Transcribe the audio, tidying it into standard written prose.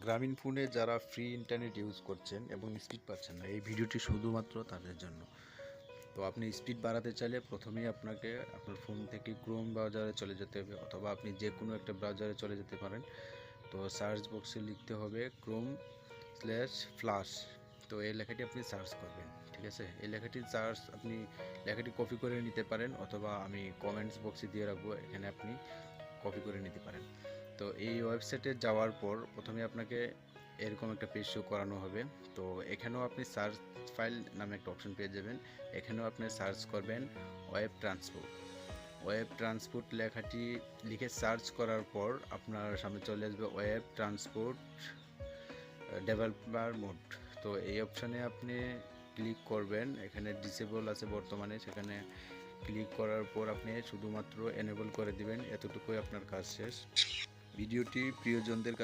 গ্রামীণ ফোনে যারা ফ্রি ইন্টারনেট ইউজ করছেন এবং স্পিড পাচ্ছেন না, এই ভিডিওটি শুধুমাত্র তাদের জন্য। তো আপনি স্পিড বাড়াতে চাইলে প্রথমেই আপনাকে আপনার ফোন থেকে ক্রোম ব্রাউজারে চলে যেতে হবে, অথবা আপনি যে কোনো একটা ব্রাউজারে চলে যেতে পারেন। তো সার্চ বক্সে লিখতে হবে chrome/flash। তো এই লেখাটি আপনি সার্চ করবেন, ঠিক আছে? এই লেখাটি আপনি লেখাটি কপি করে নিতে পারেন, অথবা আমি কমেন্টস বক্সে দিয়ে রাখবো, এখানে আপনি কপি করে নিতে পারেন। তো এই ওয়েবসাইটে যাওয়ার পর প্রথমে আপনাকে এরকম একটা পেজ শো করানো হবে। তো এখানেও আপনি সার্চ ফাইল নামে একটা অপশন পেয়ে যাবেন। এখানেও আপনি সার্চ করবেন ওয়েব ট্রান্সপোর্ট লেখাটি লিখে সার্চ করার পর আপনার সামনে চলে আসবে ওয়েব ট্রান্সপোর্ট ডেভেলপার মোড। তো এই অপশানে আপনি ক্লিক করবেন। এখানে ডিসেবল আছে বর্তমানে, সেখানে ক্লিক করার পর আপনি শুধুমাত্র এনেবল করে দিবেন। এতটুকুই আপনার কাজ শেষ। ভিডিওটি প্রিয়জনদের